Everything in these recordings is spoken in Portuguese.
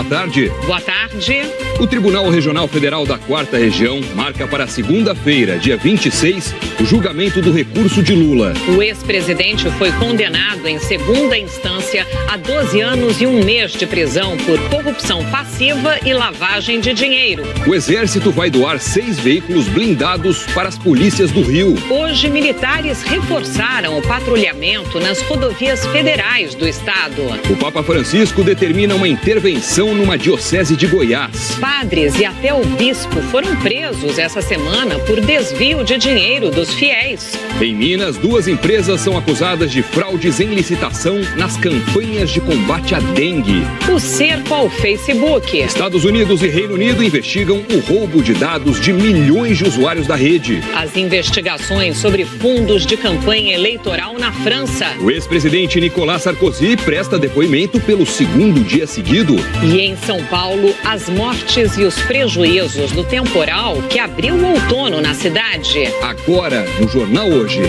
tarde. Boa tarde. O Tribunal Regional Federal da 4ª Região marca para segunda-feira, dia 26, o julgamento do recurso de Lula. O ex-presidente foi condenado em segunda instância a 12 anos e 1 mês de prisão por corrupção passiva e lavagem de dinheiro. O Exército vai doar 6 veículos blindados para as polícias do Rio. Hoje, militares reforçaram o patrulhamento nas rodovias federais do estado. O Papa Francisco determina uma intervenção numa diocese de Goiás. Padres e até o bispo foram presos essa semana por desvio de dinheiro dos fiéis. Em Minas, 2 empresas são acusadas de fraudes em licitação nas campanhas de combate à dengue. O cerco ao Facebook. Estados Unidos e Reino Unido investigam o roubo de dados de milhões de usuários da rede. As investigações sobre fundos de campanha eleitoral na França. O ex-presidente Nicolas Sarkozy presta depoimento pelo 2º dia seguido. E em São Paulo, as mortes e os prejuízos do temporal que abriu o outono na cidade. Agora, no Jornal Hoje.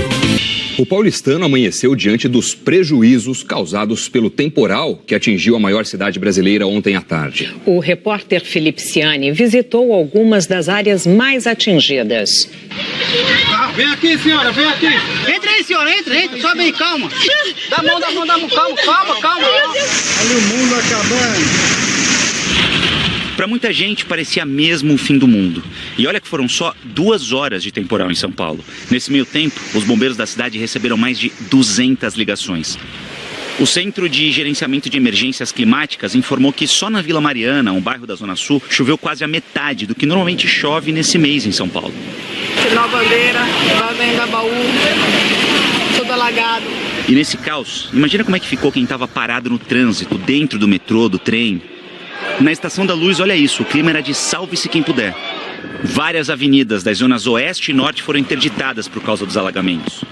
O paulistano amanheceu diante dos prejuízos causados pelo temporal que atingiu a maior cidade brasileira ontem à tarde. O repórter Felipe Ciani visitou algumas das áreas mais atingidas. Vem aqui, senhora, vem aqui. Entra aí, senhora, entra, sobe aí, calma. Dá a mão, calma. Olha o mundo acabando. Para muita gente parecia mesmo o fim do mundo. E olha que foram só 2 horas de temporal em São Paulo. Nesse meio tempo, os bombeiros da cidade receberam mais de 200 ligações. O Centro de Gerenciamento de Emergências Climáticas informou que só na Vila Mariana, um bairro da Zona Sul, choveu quase a metade do que normalmente chove nesse mês em São Paulo. Sinal Bandeira, Nova Anhangabaú, tudo alagado. E nesse caos, imagina como é que ficou quem estava parado no trânsito, dentro do metrô, do trem. Na Estação da Luz, olha isso, o clima era de salve-se quem puder. Várias avenidas das zonas oeste e norte foram interditadas por causa dos alagamentos.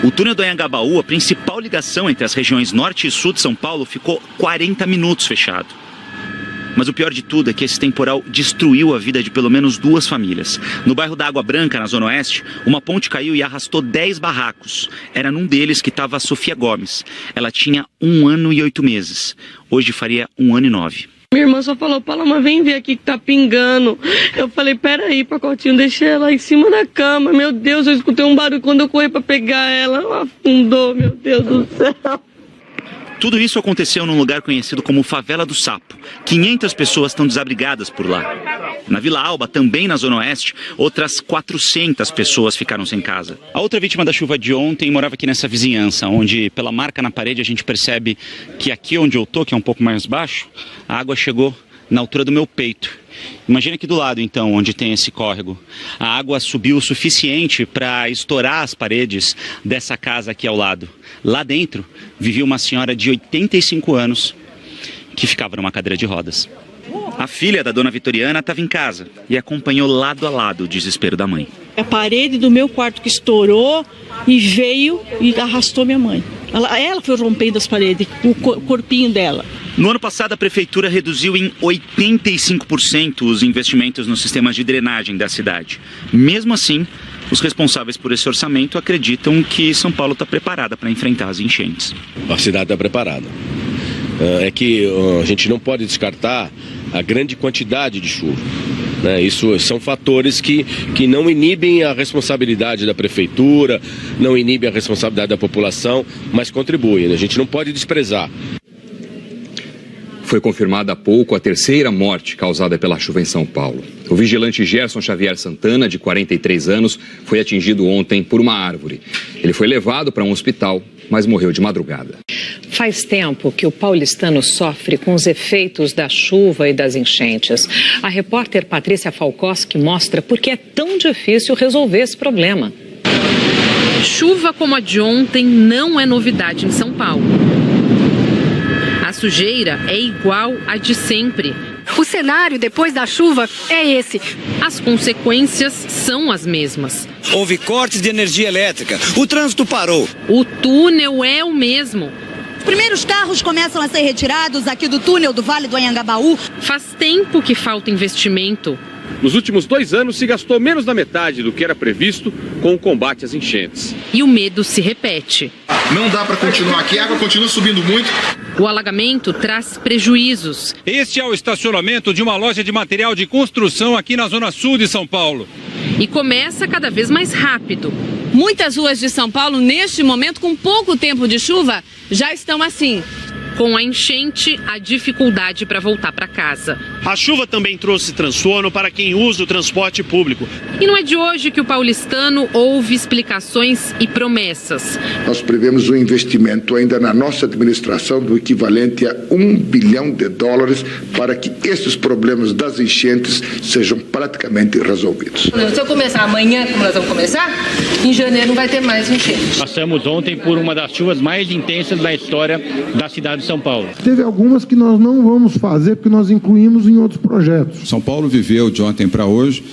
O túnel do Anhangabaú, a principal ligação entre as regiões norte e sul de São Paulo, ficou 40 minutos fechado. Mas o pior de tudo é que esse temporal destruiu a vida de pelo menos 2 famílias. No bairro da Água Branca, na zona oeste, uma ponte caiu e arrastou 10 barracos. Era num deles que estava a Sofia Gomes. Ela tinha 1 ano e 8 meses. Hoje faria 1 ano e 9. Minha irmã só falou, Paloma, vem ver aqui que tá pingando. Eu falei, peraí, pacotinho, deixei ela em cima da cama. Meu Deus, eu escutei um barulho quando eu corri pra pegar ela. Ela afundou, meu Deus do céu. Tudo isso aconteceu num lugar conhecido como Favela do Sapo. 500 pessoas estão desabrigadas por lá. Na Vila Alba, também na Zona Oeste, outras 400 pessoas ficaram sem casa. A outra vítima da chuva de ontem morava aqui nessa vizinhança, onde pela marca na parede a gente percebe que aqui onde eu tô, que é um pouco mais baixo, a água chegou na altura do meu peito. Imagina aqui do lado, então, onde tem esse córrego. A água subiu o suficiente para estourar as paredes dessa casa aqui ao lado. Lá dentro vivia uma senhora de 85 anos que ficava numa cadeira de rodas. A filha da dona Vitoriana estava em casa e acompanhou lado a lado o desespero da mãe. A parede do meu quarto que estourou e veio e arrastou minha mãe. Ela foi rompendo as paredes, o corpinho dela. No ano passado, a prefeitura reduziu em 85% os investimentos nos sistemas de drenagem da cidade. Mesmo assim, os responsáveis por esse orçamento acreditam que São Paulo está preparada para enfrentar as enchentes. A cidade está preparada. É que a gente não pode descartar a grande quantidade de chuva. Isso são fatores que não inibem a responsabilidade da prefeitura, não inibem a responsabilidade da população, mas contribuem. A gente não pode desprezar. Foi confirmada há pouco a 3ª morte causada pela chuva em São Paulo. O vigilante Gerson Xavier Santana, de 43 anos, foi atingido ontem por uma árvore. Ele foi levado para um hospital, mas morreu de madrugada. Faz tempo que o paulistano sofre com os efeitos da chuva e das enchentes. A repórter Patrícia Falkowski mostra por que é tão difícil resolver esse problema. Chuva como a de ontem não é novidade em São Paulo. A sujeira é igual à de sempre. O cenário depois da chuva é esse. As consequências são as mesmas. Houve cortes de energia elétrica. O trânsito parou. O túnel é o mesmo. Os primeiros carros começam a ser retirados aqui do túnel do Vale do Anhangabaú. Faz tempo que falta investimento. Nos últimos 2 anos se gastou menos da metade do que era previsto com o combate às enchentes. E o medo se repete. Não dá para continuar aqui, a água continua subindo muito. O alagamento traz prejuízos. Este é o estacionamento de uma loja de material de construção aqui na zona sul de São Paulo. E começa cada vez mais rápido. Muitas ruas de São Paulo, neste momento, com pouco tempo de chuva, já estão assim. Com a enchente, a dificuldade para voltar para casa. A chuva também trouxe transtorno para quem usa o transporte público. E não é de hoje que o paulistano ouve explicações e promessas. Nós prevemos um investimento ainda na nossa administração do equivalente a $1 bilhão para que esses problemas das enchentes sejam praticamente resolvidos. Se eu começar amanhã, como nós vamos começar, em janeiro não vai ter mais enchente. Passamos ontem por uma das chuvas mais intensas da história da cidade de São Paulo. Teve algumas que nós não vamos fazer porque nós incluímos em outros projetos. São Paulo viveu de ontem para hoje,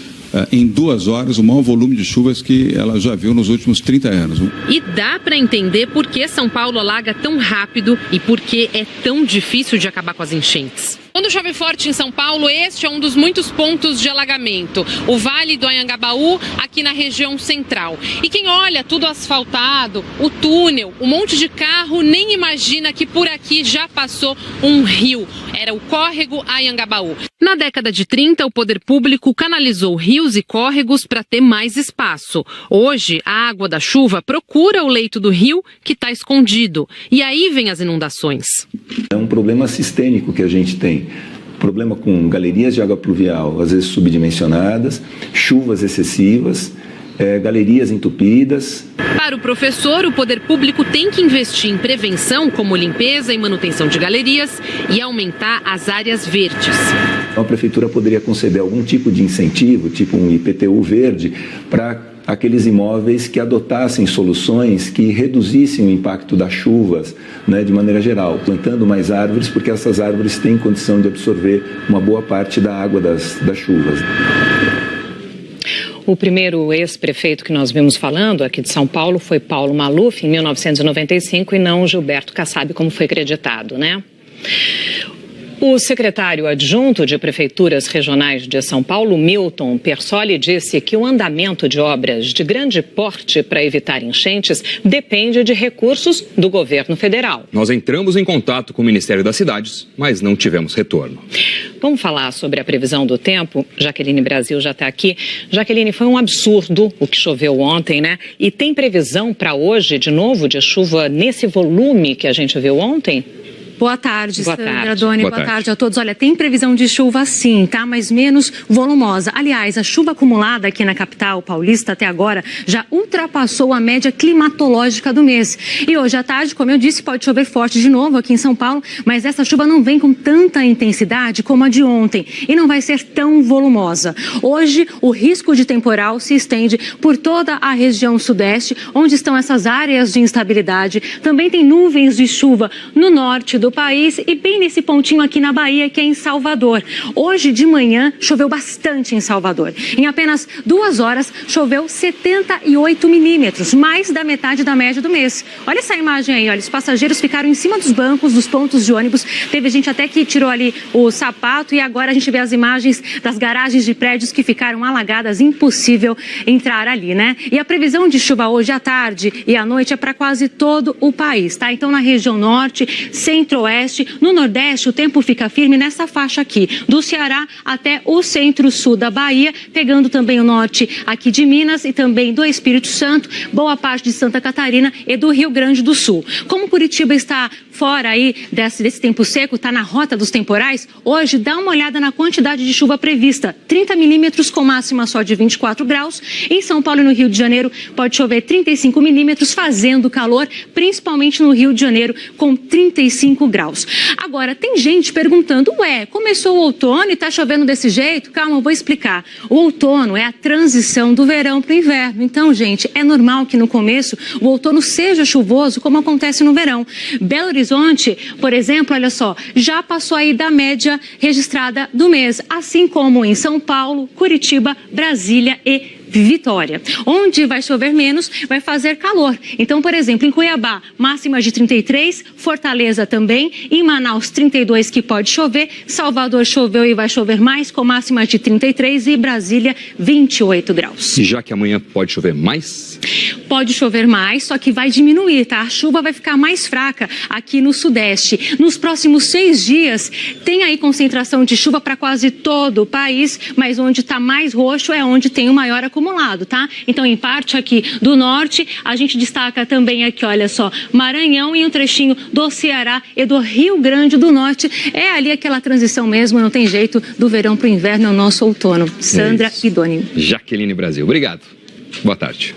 em 2 horas, o maior volume de chuvas que ela já viu nos últimos 30 anos. E dá para entender por que São Paulo alaga tão rápido e por que é tão difícil de acabar com as enchentes. Quando chove forte em São Paulo, este é um dos muitos pontos de alagamento. O Vale do Anhangabaú, aqui na região central. E quem olha tudo asfaltado, o túnel, um monte de carro, nem imagina que por aqui já passou um rio. Era o córrego Anhangabaú. Na década de 30, o poder público canalizou rios e córregos para ter mais espaço. Hoje, a água da chuva procura o leito do rio que está escondido. E aí vem as inundações. É um problema sistêmico que a gente tem. Problema com galerias de água pluvial, às vezes subdimensionadas, chuvas excessivas, galerias entupidas. Para o professor, o poder público tem que investir em prevenção, como limpeza e manutenção de galerias, e aumentar as áreas verdes. A prefeitura poderia conceder algum tipo de incentivo, tipo um IPTU verde, para aqueles imóveis que adotassem soluções que reduzissem o impacto das chuvas, né, de maneira geral, plantando mais árvores, porque essas árvores têm condição de absorver uma boa parte da água das chuvas. O primeiro ex-prefeito que nós vimos falando aqui de São Paulo foi Paulo Maluf, em 1995, e não Gilberto Kassab, como foi acreditado, né? O secretário adjunto de Prefeituras Regionais de São Paulo, Milton Persoli, disse que o andamento de obras de grande porte para evitar enchentes depende de recursos do governo federal. Nós entramos em contato com o Ministério das Cidades, mas não tivemos retorno. Vamos falar sobre a previsão do tempo? Jaqueline Brasil já está aqui. Jaqueline, foi um absurdo o que choveu ontem, né? E tem previsão para hoje, de novo, de chuva nesse volume que a gente viu ontem? Boa tarde, Sandra, Doni. Boa tarde a todos. Olha, tem previsão de chuva sim, tá? Mas menos volumosa. Aliás, a chuva acumulada aqui na capital paulista até agora já ultrapassou a média climatológica do mês. E hoje à tarde, como eu disse, pode chover forte de novo aqui em São Paulo, mas essa chuva não vem com tanta intensidade como a de ontem e não vai ser tão volumosa. Hoje, o risco de temporal se estende por toda a região sudeste, onde estão essas áreas de instabilidade. Também tem nuvens de chuva no norte do país e bem nesse pontinho aqui na Bahia, que é em Salvador. Hoje de manhã choveu bastante em Salvador. Em apenas 2 horas choveu 78 milímetros, mais da metade da média do mês. Olha essa imagem aí, olha, os passageiros ficaram em cima dos bancos dos pontos de ônibus. Teve gente até que tirou ali o sapato e agora a gente vê as imagens das garagens de prédios que ficaram alagadas, impossível entrar ali, né? E a previsão de chuva hoje à tarde e à noite é para quase todo o país, tá? Então na região norte, centro-oeste, no nordeste o tempo fica firme nessa faixa aqui, do Ceará até o centro-sul da Bahia, pegando também o norte aqui de Minas e também do Espírito Santo, boa parte de Santa Catarina e do Rio Grande do Sul. Como Curitiba está fora aí desse tempo seco, está na rota dos temporais, hoje dá uma olhada na quantidade de chuva prevista, 30 milímetros com máxima só de 24 graus. Em São Paulo e no Rio de Janeiro pode chover 35 milímetros, fazendo calor, principalmente no Rio de Janeiro, com 35 graus. Agora, tem gente perguntando, começou o outono e está chovendo desse jeito? Calma, eu vou explicar. O outono é a transição do verão para o inverno. Então, gente, é normal que no começo o outono seja chuvoso, como acontece no verão. Belo Horizonte, por exemplo, olha só, já passou aí da média registrada do mês, assim como em São Paulo, Curitiba, Brasília e Vitória. Onde vai chover menos, vai fazer calor. Então, por exemplo, em Cuiabá, máxima de 33, Fortaleza também, em Manaus 32 que pode chover, Salvador choveu e vai chover mais com máxima de 33 e Brasília 28 graus. E já que amanhã pode chover mais? Pode chover mais, só que vai diminuir, tá? A chuva vai ficar mais fraca aqui no Sudeste. Nos próximos 6 dias, tem aí concentração de chuva para quase todo o país, mas onde está mais roxo é onde tem o maior acumulado, tá? Então, em parte aqui do Norte, a gente destaca também aqui, olha só, Maranhão e um trechinho do Ceará e do Rio Grande do Norte. É ali aquela transição mesmo, não tem jeito, do verão para o inverno, é o nosso outono. Sandra e Doni. Jaqueline Brasil, obrigado. Boa tarde.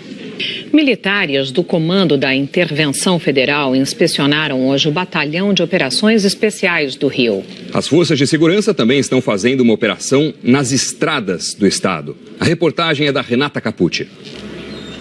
Militares do Comando da Intervenção Federal inspecionaram hoje o Batalhão de Operações Especiais do Rio. As forças de segurança também estão fazendo uma operação nas estradas do estado. A reportagem é da Renata Capucci.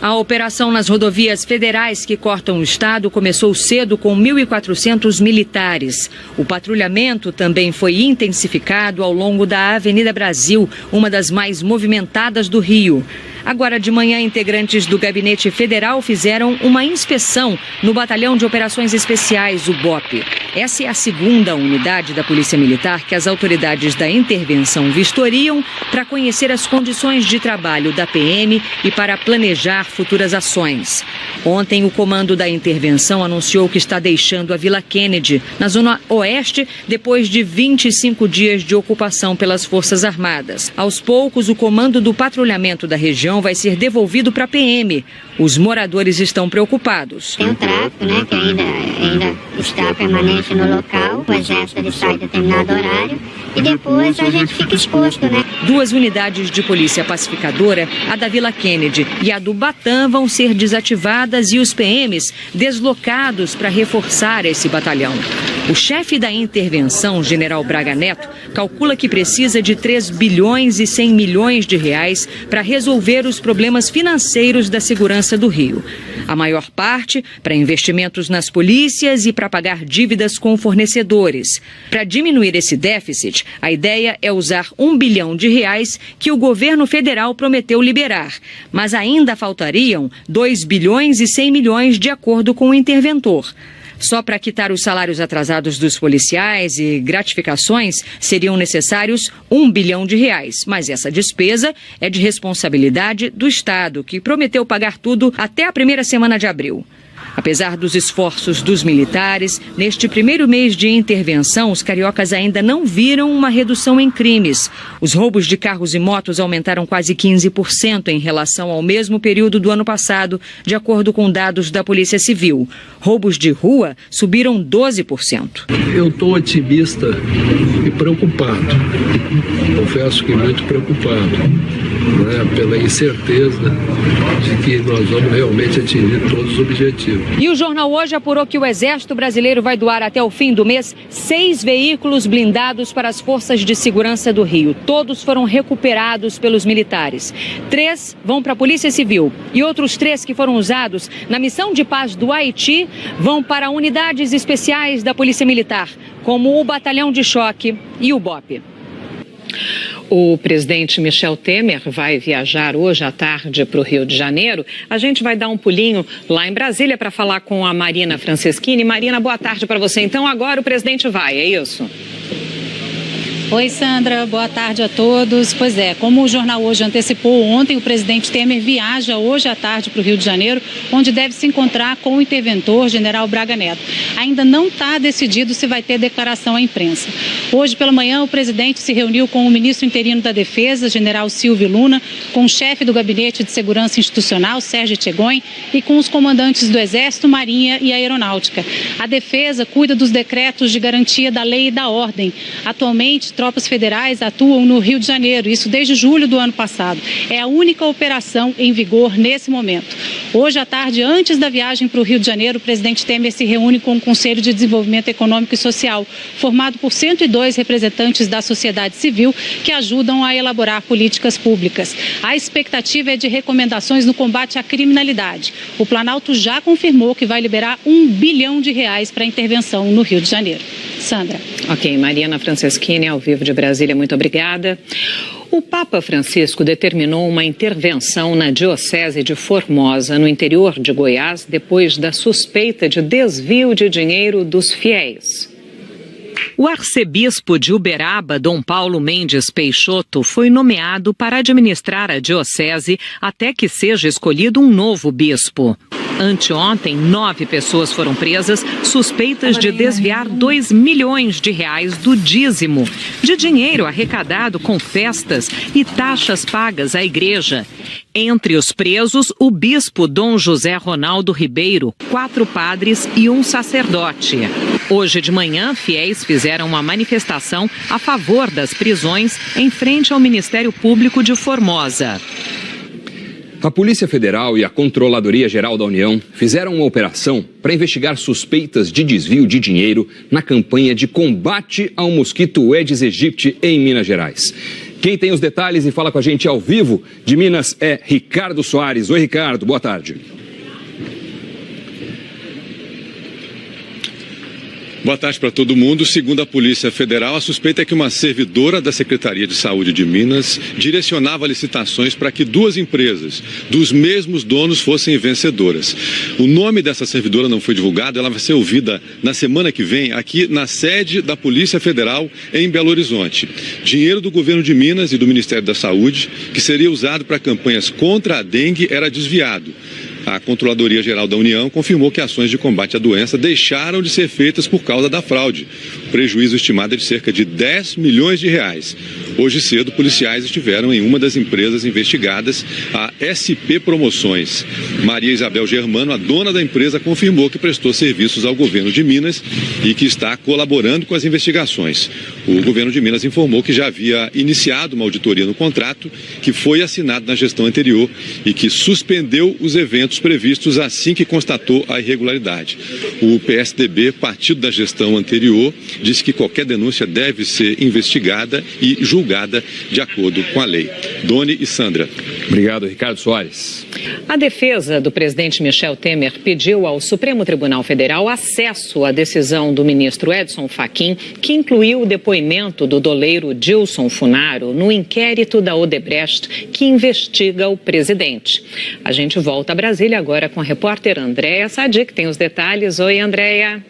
A operação nas rodovias federais que cortam o estado começou cedo com 1.400 militares. O patrulhamento também foi intensificado ao longo da Avenida Brasil, uma das mais movimentadas do Rio. Agora de manhã, integrantes do Gabinete Federal fizeram uma inspeção no Batalhão de Operações Especiais, o BOP. Essa é a segunda unidade da Polícia Militar que as autoridades da intervenção vistoriam para conhecer as condições de trabalho da PM e para planejar futuras ações. Ontem, o comando da intervenção anunciou que está deixando a Vila Kennedy, na zona oeste, depois de 25 dias de ocupação pelas Forças Armadas. Aos poucos, o comando do patrulhamento da região vai ser devolvido para a PM. Os moradores estão preocupados. Tem um tráfico, né, que ainda está permanente no local, o exército ele sai em determinado horário e depois a gente fica exposto, né? 2 unidades de polícia pacificadora, a da Vila Kennedy e a do Batã, vão ser desativadas e os PMs deslocados para reforçar esse batalhão. O chefe da intervenção, General Braga Neto, calcula que precisa de 3 bilhões e 100 milhões de reais para resolver os problemas financeiros da segurança do Rio. A maior parte para investimentos nas polícias e para pagar dívidas com fornecedores. Para diminuir esse déficit, a ideia é usar 1 bilhão de reais que o governo federal prometeu liberar. Mas ainda faltariam 2 bilhões e 100 milhões de acordo com o interventor. Só para quitar os salários atrasados dos policiais e gratificações seriam necessários 1 bilhão de reais. Mas essa despesa é de responsabilidade do Estado, que prometeu pagar tudo até a primeira semana de abril. Apesar dos esforços dos militares, neste primeiro mês de intervenção, os cariocas ainda não viram uma redução em crimes. Os roubos de carros e motos aumentaram quase 15% em relação ao mesmo período do ano passado, de acordo com dados da Polícia Civil. Roubos de rua subiram 12%. Eu estou otimista e preocupado. Confesso que muito preocupado, né, pela incerteza de que nós vamos realmente atingir todos os objetivos. E o jornal hoje apurou que o Exército Brasileiro vai doar até o fim do mês 6 veículos blindados para as forças de segurança do Rio. Todos foram recuperados pelos militares. 3 vão para a Polícia Civil e outros 3 que foram usados na missão de paz do Haiti vão para unidades especiais da Polícia Militar, como o Batalhão de Choque e o BOP. O presidente Michel Temer vai viajar hoje à tarde para o Rio de Janeiro. A gente vai dar um pulinho lá em Brasília para falar com a Marina Franceschini. Marina, boa tarde para você. Então agora o presidente vai, é isso? Oi, Sandra, boa tarde a todos. Pois é, como o jornal hoje antecipou, ontem o presidente Temer viaja hoje à tarde para o Rio de Janeiro, onde deve se encontrar com o interventor, General Braga Neto. Ainda não está decidido se vai ter declaração à imprensa. Hoje pela manhã, o presidente se reuniu com o ministro interino da Defesa, General Silvio Luna, com o chefe do Gabinete de Segurança Institucional, Sérgio Etchegóin, e com os comandantes do Exército, Marinha e Aeronáutica. A Defesa cuida dos decretos de garantia da lei e da ordem. Atualmente, tropas federais atuam no Rio de Janeiro, isso desde julho do ano passado. É a única operação em vigor nesse momento. Hoje à tarde, antes da viagem para o Rio de Janeiro, o presidente Temer se reúne com o Conselho de Desenvolvimento Econômico e Social, formado por 102 representantes da sociedade civil que ajudam a elaborar políticas públicas. A expectativa é de recomendações no combate à criminalidade. O Planalto já confirmou que vai liberar 1 bilhão de reais para a intervenção no Rio de Janeiro. Sandra. Ok, Marina Franceschini, ao vivo de Brasília, muito obrigada. O Papa Francisco determinou uma intervenção na Diocese de Formosa, no interior de Goiás, depois da suspeita de desvio de dinheiro dos fiéis. O arcebispo de Uberaba, Dom Paulo Mendes Peixoto, foi nomeado para administrar a diocese até que seja escolhido um novo bispo. Anteontem, 9 pessoas foram presas suspeitas de desviar R$2 milhões do dízimo, de dinheiro arrecadado com festas e taxas pagas à igreja. Entre os presos, o bispo Dom José Ronaldo Ribeiro, 4 padres e um sacerdote. Hoje de manhã, fiéis fizeram uma manifestação a favor das prisões em frente ao Ministério Público de Formosa. A Polícia Federal e a Controladoria Geral da União fizeram uma operação para investigar suspeitas de desvio de dinheiro na campanha de combate ao mosquito Aedes aegypti em Minas Gerais. Quem tem os detalhes e fala com a gente ao vivo de Minas é Ricardo Soares. Oi, Ricardo, boa tarde. Boa tarde para todo mundo. Segundo a Polícia Federal, a suspeita é que uma servidora da Secretaria de Saúde de Minas direcionava licitações para que 2 empresas dos mesmos donos fossem vencedoras. O nome dessa servidora não foi divulgado, ela vai ser ouvida na semana que vem aqui na sede da Polícia Federal em Belo Horizonte. Dinheiro do governo de Minas e do Ministério da Saúde, que seria usado para campanhas contra a dengue, era desviado. A Controladoria Geral da União confirmou que ações de combate à doença deixaram de ser feitas por causa da fraude. O prejuízo estimado é de cerca de R$10 milhões. Hoje cedo, policiais estiveram em uma das empresas investigadas, a SP Promoções. Maria Isabel Germano, a dona da empresa, confirmou que prestou serviços ao governo de Minas e que está colaborando com as investigações. O governo de Minas informou que já havia iniciado uma auditoria no contrato, que foi assinado na gestão anterior e que suspendeu os eventos previstos assim que constatou a irregularidade. O PSDB, partido da gestão anterior, disse que qualquer denúncia deve ser investigada e julgada de acordo com a lei. Doni e Sandra. Obrigado, Ricardo Soares. A defesa do presidente Michel Temer pediu ao Supremo Tribunal Federal acesso à decisão do ministro Edson Fachin, que incluiu o depoimento do doleiro Dilson Funaro no inquérito da Odebrecht, que investiga o presidente. A gente volta a Brasília agora com a repórter Andréa Sadi, que tem os detalhes. Oi, Andréa.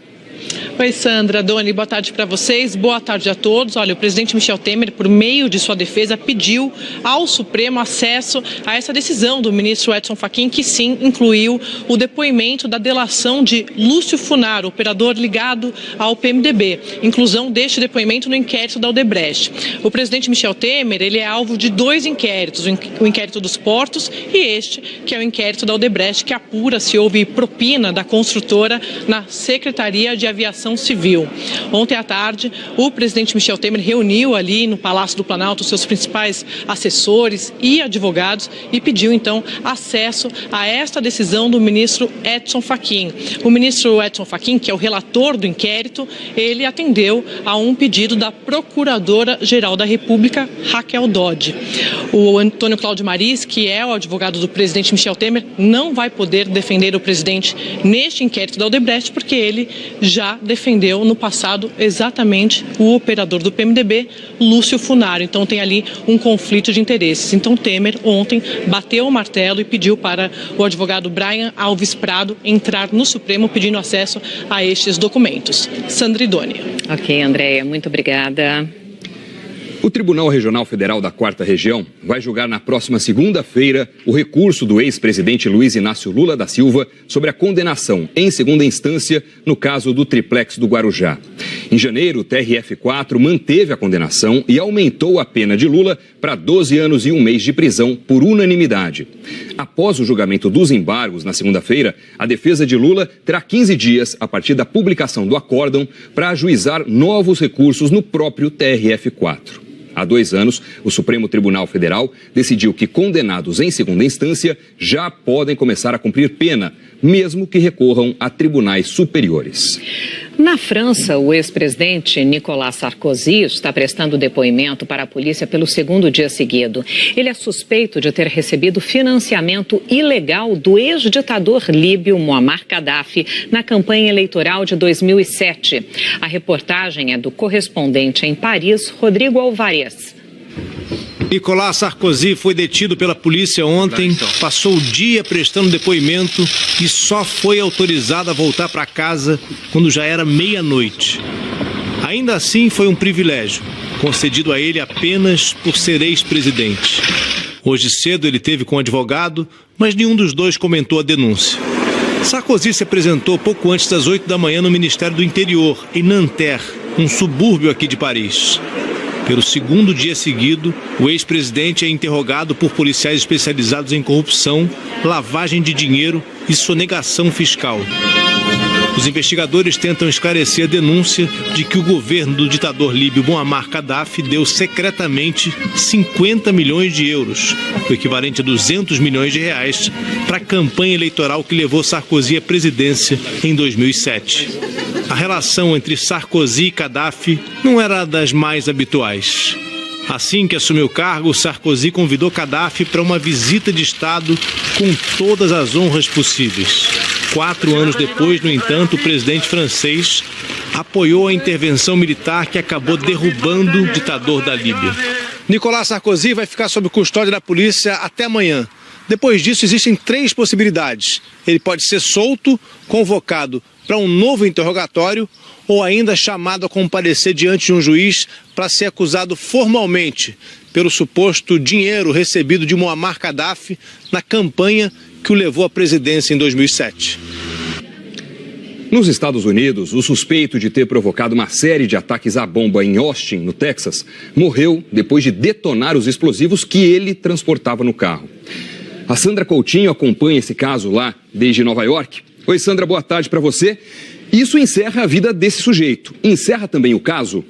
Oi, Sandra, Doni, boa tarde para vocês, boa tarde a todos. Olha, o presidente Michel Temer, por meio de sua defesa, pediu ao Supremo acesso a essa decisão do ministro Edson Fachin, que sim incluiu o depoimento da delação de Lúcio Funaro, operador ligado ao PMDB, inclusão deste depoimento no inquérito da Odebrecht. O presidente Michel Temer, ele é alvo de 2 inquéritos, o inquérito dos portos e este, que é o inquérito da Odebrecht, que apura se houve propina da construtora na Secretaria de Aviação Civil. Ontem à tarde, o presidente Michel Temer reuniu ali no Palácio do Planalto seus principais assessores e advogados e pediu então acesso a esta decisão do ministro Edson Fachin. O ministro Edson Fachin, que é o relator do inquérito, ele atendeu a um pedido da Procuradora-Geral da República, Raquel Dodge. O Antônio Cláudio Maris, que é o advogado do presidente Michel Temer, não vai poder defender o presidente neste inquérito da Odebrecht, porque ele já defendeu no passado exatamente o operador do PMDB, Lúcio Funaro. Então tem ali um conflito de interesses. Então Temer ontem bateu o martelo e pediu para o advogado Brian Alves Prado entrar no Supremo pedindo acesso a estes documentos. Sandra e Doni. Ok, Andréia, muito obrigada. O Tribunal Regional Federal da 4ª Região vai julgar na próxima segunda-feira o recurso do ex-presidente Luiz Inácio Lula da Silva sobre a condenação em segunda instância no caso do triplex do Guarujá. Em janeiro, o TRF4 manteve a condenação e aumentou a pena de Lula para 12 anos e 1 mês de prisão por unanimidade. Após o julgamento dos embargos na segunda-feira, a defesa de Lula terá 15 dias a partir da publicação do acórdão para ajuizar novos recursos no próprio TRF4. Há 2 anos, o Supremo Tribunal Federal decidiu que condenados em segunda instância já podem começar a cumprir pena, mesmo que recorram a tribunais superiores. Na França, o ex-presidente Nicolas Sarkozy está prestando depoimento para a polícia pelo 2º dia seguido. Ele é suspeito de ter recebido financiamento ilegal do ex-ditador líbio Muammar Gaddafi na campanha eleitoral de 2007. A reportagem é do correspondente em Paris, Rodrigo Alvarez. Nicolas Sarkozy foi detido pela polícia ontem, passou o dia prestando depoimento e só foi autorizado a voltar para casa quando já era meia-noite. Ainda assim, foi um privilégio, concedido a ele apenas por ser ex-presidente. Hoje cedo ele teve com um advogado, mas nenhum dos dois comentou a denúncia. Sarkozy se apresentou pouco antes das 8 da manhã no Ministério do Interior, em Nanterre, um subúrbio aqui de Paris. Pelo segundo dia seguido, o ex-presidente é interrogado por policiais especializados em corrupção, lavagem de dinheiro e sonegação fiscal. Os investigadores tentam esclarecer a denúncia de que o governo do ditador líbio Muammar Gaddafi deu secretamente 50 milhões de euros, o equivalente a 200 milhões de reais, para a campanha eleitoral que levou Sarkozy à presidência em 2007. A relação entre Sarkozy e Gaddafi não era das mais habituais. Assim que assumiu o cargo, Sarkozy convidou Gaddafi para uma visita de Estado com todas as honras possíveis. 4 anos depois, no entanto, o presidente francês apoiou a intervenção militar que acabou derrubando o ditador da Líbia. Nicolas Sarkozy vai ficar sob custódia da polícia até amanhã. Depois disso, existem 3 possibilidades. Ele pode ser solto, convocado para um novo interrogatório ou ainda chamado a comparecer diante de um juiz para ser acusado formalmente pelo suposto dinheiro recebido de Muammar Gaddafi na campanha que o levou à presidência em 2007. Nos Estados Unidos, o suspeito de ter provocado uma série de ataques à bomba em Austin, no Texas, morreu depois de detonar os explosivos que ele transportava no carro. A Sandra Coutinho acompanha esse caso lá desde Nova York. Oi, Sandra, boa tarde para você. Isso encerra a vida desse sujeito. Encerra também o caso?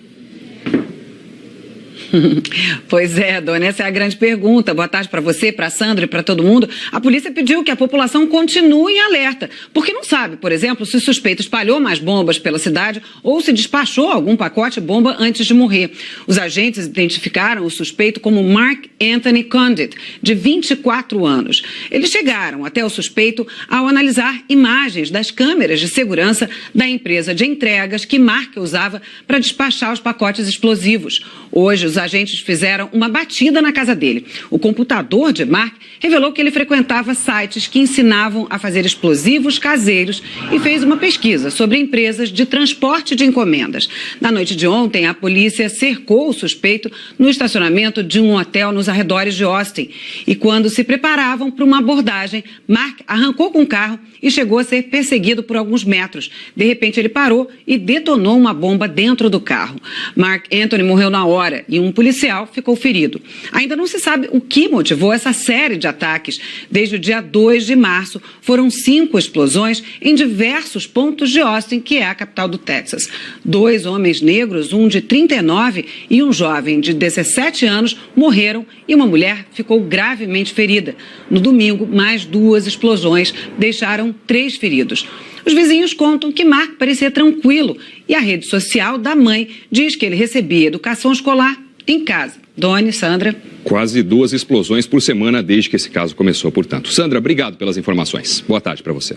Pois é, Dona, essa é a grande pergunta. Boa tarde para você, para a Sandra e para todo mundo. A polícia pediu que a população continue em alerta, porque não sabe, por exemplo, se o suspeito espalhou mais bombas pela cidade ou se despachou algum pacote bomba antes de morrer. Os agentes identificaram o suspeito como Mark Anthony Condit, de 24 anos. Eles chegaram até o suspeito ao analisar imagens das câmeras de segurança da empresa de entregas que Mark usava para despachar os pacotes explosivos. Hoje, os agentes fizeram uma batida na casa dele. O computador de Mark revelou que ele frequentava sites que ensinavam a fazer explosivos caseiros e fez uma pesquisa sobre empresas de transporte de encomendas. Na noite de ontem, a polícia cercou o suspeito no estacionamento de um hotel nos arredores de Austin. E quando se preparavam para uma abordagem, Mark arrancou com o carro e chegou a ser perseguido por alguns metros. De repente, ele parou e detonou uma bomba dentro do carro. Mark Anthony morreu na hora e um policial ficou ferido. Ainda não se sabe o que motivou essa série de ataques. Desde o dia 2 de março, foram 5 explosões em diversos pontos de Austin, que é a capital do Texas. 2 homens negros, um de 39 e um jovem de 17 anos, morreram e uma mulher ficou gravemente ferida. No domingo, mais 2 explosões deixaram 3 feridos. Os vizinhos contam que Mark parecia tranquilo e a rede social da mãe diz que ele recebia educação escolar em casa. Doni, Sandra. Quase 2 explosões por semana desde que esse caso começou, portanto. Sandra, obrigado pelas informações. Boa tarde para você.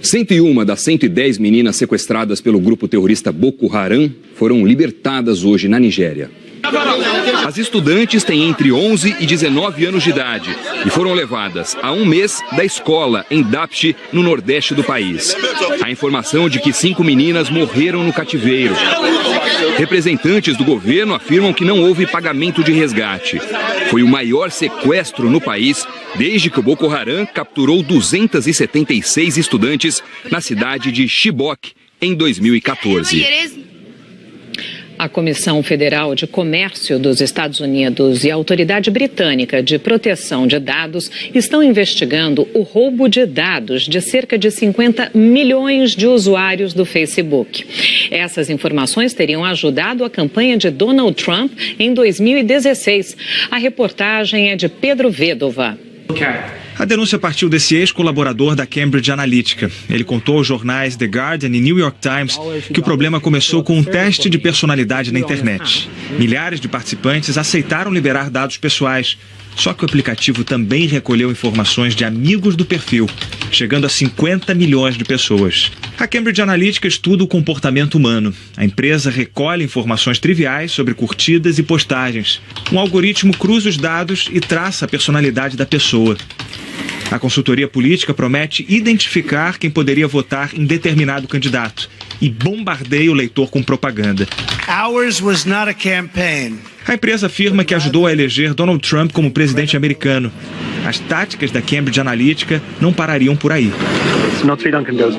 101 das 110 meninas sequestradas pelo grupo terrorista Boko Haram foram libertadas hoje na Nigéria. As estudantes têm entre 11 e 19 anos de idade e foram levadas a 1 mês da escola em Dapchi, no nordeste do país. A informação de que 5 meninas morreram no cativeiro. Representantes do governo afirmam que não houve pagamento de resgate. Foi o maior sequestro no país desde que o Boko Haram capturou 276 estudantes na cidade de Chibok em 2014. A Comissão Federal de Comércio dos Estados Unidos e a Autoridade Britânica de Proteção de Dados estão investigando o roubo de dados de cerca de 50 milhões de usuários do Facebook. Essas informações teriam ajudado a campanha de Donald Trump em 2016. A reportagem é de Pedro Vedova. A denúncia partiu desse ex-colaborador da Cambridge Analytica. Ele contou aos jornais The Guardian e New York Times que o problema começou com um teste de personalidade na internet. Milhares de participantes aceitaram liberar dados pessoais. Só que o aplicativo também recolheu informações de amigos do perfil, chegando a 50 milhões de pessoas. A Cambridge Analytica estuda o comportamento humano. A empresa recolhe informações triviais sobre curtidas e postagens. Um algoritmo cruza os dados e traça a personalidade da pessoa. A consultoria política promete identificar quem poderia votar em determinado candidato e bombardeia o leitor com propaganda. Ours was not a campaign. A empresa afirma que ajudou a eleger Donald Trump como presidente americano. As táticas da Cambridge Analytica não parariam por aí.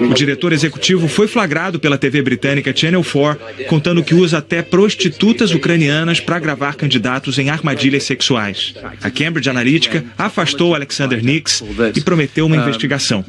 O diretor executivo foi flagrado pela TV britânica Channel 4, contando que usa até prostitutas ucranianas para gravar candidatos em armadilhas sexuais. A Cambridge Analytica afastou Alexander Nix e prometeu uma investigação.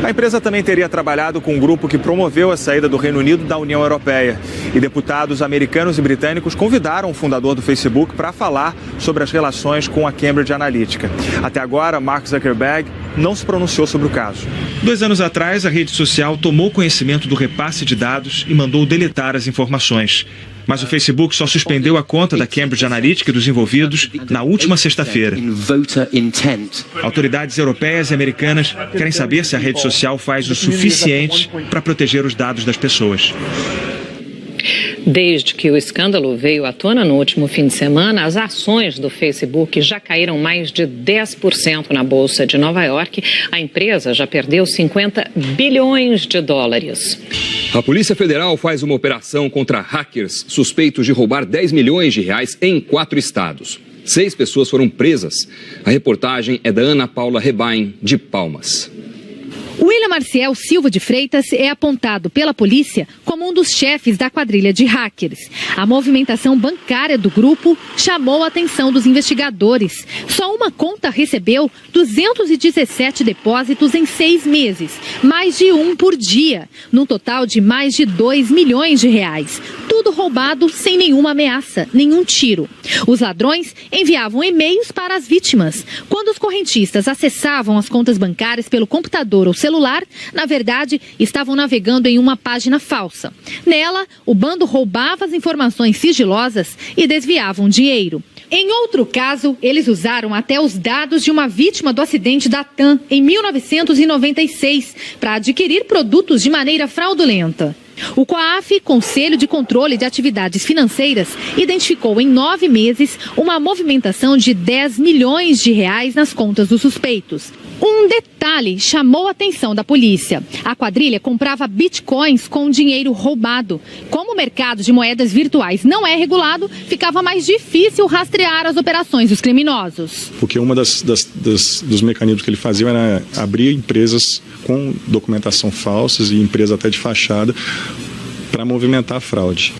A empresa também teria trabalhado com um grupo que promoveu a saída do Reino Unido da União Europeia. E deputados americanos e britânicos convidaram o fundador do Facebook para falar sobre as relações com a Cambridge Analytica. Até agora, Mark Zuckerberg não se pronunciou sobre o caso. 2 anos atrás, a rede social tomou conhecimento do repasse de dados e mandou deletar as informações. Mas o Facebook só suspendeu a conta da Cambridge Analytica e dos envolvidos na última sexta-feira. Autoridades europeias e americanas querem saber se a rede social faz o suficiente para proteger os dados das pessoas. Desde que o escândalo veio à tona no último fim de semana, as ações do Facebook já caíram mais de 10% na Bolsa de Nova York. A empresa já perdeu 50 bilhões de dólares. A Polícia Federal faz uma operação contra hackers suspeitos de roubar 10 milhões de reais em 4 estados. 6 pessoas foram presas. A reportagem é da Ana Paula Rebain, de Palmas. William Marciel Silva de Freitas é apontado pela polícia como um dos chefes da quadrilha de hackers. A movimentação bancária do grupo chamou a atenção dos investigadores. Só uma conta recebeu 217 depósitos em 6 meses, mais de um por dia, num total de mais de 2 milhões de reais. Tudo roubado sem nenhuma ameaça, nenhum tiro. Os ladrões enviavam e-mails para as vítimas. Quando os correntistas acessavam as contas bancárias pelo computador ou celular, na verdade, estavam navegando em uma página falsa. Nela, o bando roubava as informações sigilosas e desviavam dinheiro. Em outro caso, eles usaram até os dados de uma vítima do acidente da TAM em 1996 para adquirir produtos de maneira fraudulenta. O COAF, Conselho de Controle de Atividades Financeiras, identificou em 9 meses uma movimentação de 10 milhões de reais nas contas dos suspeitos. Um detalhe chamou a atenção da polícia. A quadrilha comprava bitcoins com dinheiro roubado. Como o mercado de moedas virtuais não é regulado, ficava mais difícil rastrear as operações dos criminosos. Porque uma dos mecanismos que ele fazia era abrir empresas com documentação falsas e empresas até de fachada para movimentar a fraude.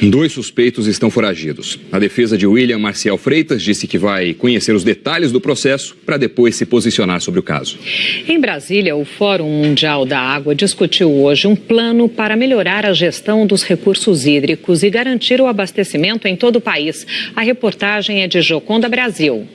2 suspeitos estão foragidos. A defesa de William Marciel Freitas disse que vai conhecer os detalhes do processo para depois se posicionar sobre o caso. Em Brasília, o Fórum Mundial da Água discutiu hoje um plano para melhorar a gestão dos recursos hídricos e garantir o abastecimento em todo o país. A reportagem é de Joconda Brasil.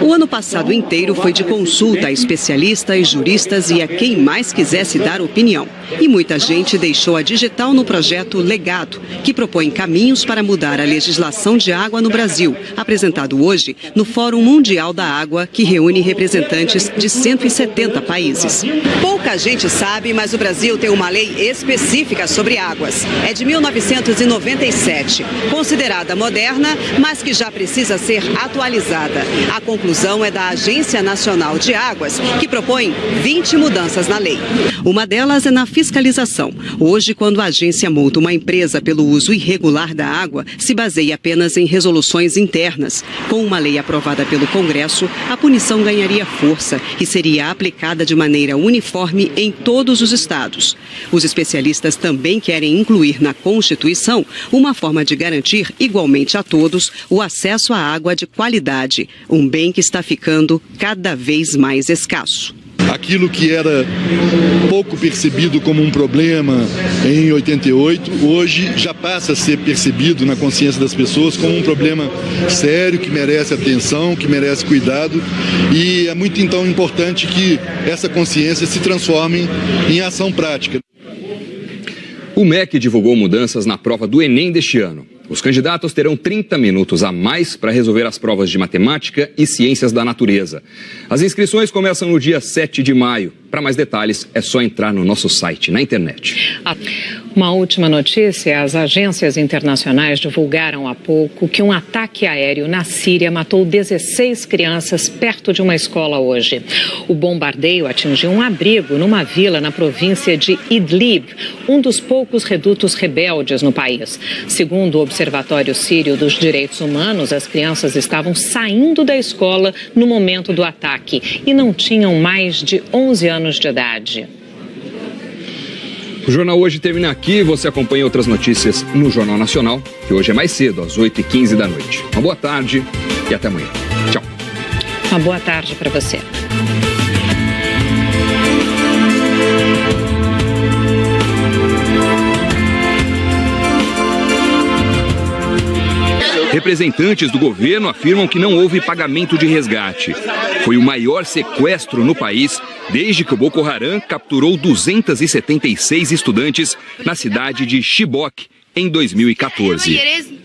O ano passado inteiro foi de consulta a especialistas, juristas e a quem mais quisesse dar opinião. E muita gente deixou a digital no projeto Legado, que propõe caminhos para mudar a legislação de água no Brasil, apresentado hoje no Fórum Mundial da Água, que reúne representantes de 170 países. Pouca gente sabe, mas o Brasil tem uma lei específica sobre águas. É de 1997, considerada moderna, mas que já precisa ser atualizada. A conclusão é da Agência Nacional de Águas, que propõe 20 mudanças na lei. Uma delas é na fiscalização. Hoje, quando a agência multa uma empresa pelo uso irregular da água, se baseia apenas em resoluções internas. Com uma lei aprovada pelo Congresso, a punição ganharia força e seria aplicada de maneira uniforme em todos os estados. Os especialistas também querem incluir na Constituição uma forma de garantir igualmente a todos o acesso à água de qualidade, um bem que está ficando cada vez mais escasso. Aquilo que era pouco percebido como um problema em 88, hoje já passa a ser percebido na consciência das pessoas como um problema sério, que merece atenção, que merece cuidado, e é muito então importante que essa consciência se transforme em ação prática. O MEC divulgou mudanças na prova do Enem deste ano. Os candidatos terão 30 minutos a mais para resolver as provas de matemática e ciências da natureza. As inscrições começam no dia 7 de maio. Para Para mais detalhes, é só entrar no nosso site, na internet. Uma última notícia: as agências internacionais divulgaram há pouco que um ataque aéreo na Síria matou 16 crianças perto de uma escola hoje. O bombardeio atingiu um abrigo numa vila na província de Idlib, um dos poucos redutos rebeldes no país. Segundo o Observatório Sírio dos Direitos Humanos, as crianças estavam saindo da escola no momento do ataque e não tinham mais de 11 anos de idade. O Jornal Hoje termina aqui. Você acompanha outras notícias no Jornal Nacional, que hoje é mais cedo, às 8h15 da noite. Uma boa tarde e até amanhã. Tchau. Uma boa tarde para você. Representantes do governo afirmam que não houve pagamento de resgate. Foi o maior sequestro no país desde que o Boko Haram capturou 276 estudantes na cidade de Chibok em 2014.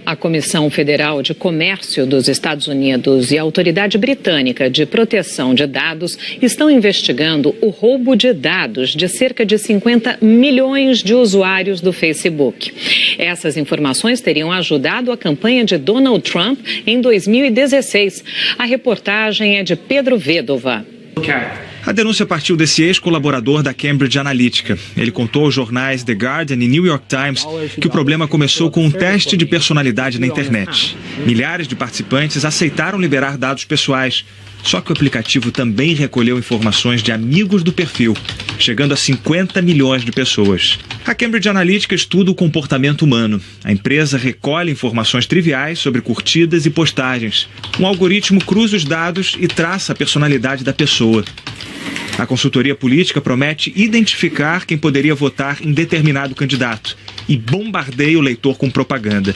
A Comissão Federal de Comércio dos Estados Unidos e a Autoridade Britânica de Proteção de Dados estão investigando o roubo de dados de cerca de 50 milhões de usuários do Facebook. Essas informações teriam ajudado a campanha de Donald Trump em 2016. A reportagem é de Pedro Vedova. A denúncia partiu desse ex-colaborador da Cambridge Analytica. Ele contou aos jornais The Guardian e New York Times que o problema começou com um teste de personalidade na internet. Milhares de participantes aceitaram liberar dados pessoais. Só que o aplicativo também recolheu informações de amigos do perfil, chegando a 50 milhões de pessoas. A Cambridge Analytica estuda o comportamento humano. A empresa recolhe informações triviais sobre curtidas e postagens. Um algoritmo cruza os dados e traça a personalidade da pessoa. A consultoria política promete identificar quem poderia votar em determinado candidato e bombardeia o leitor com propaganda.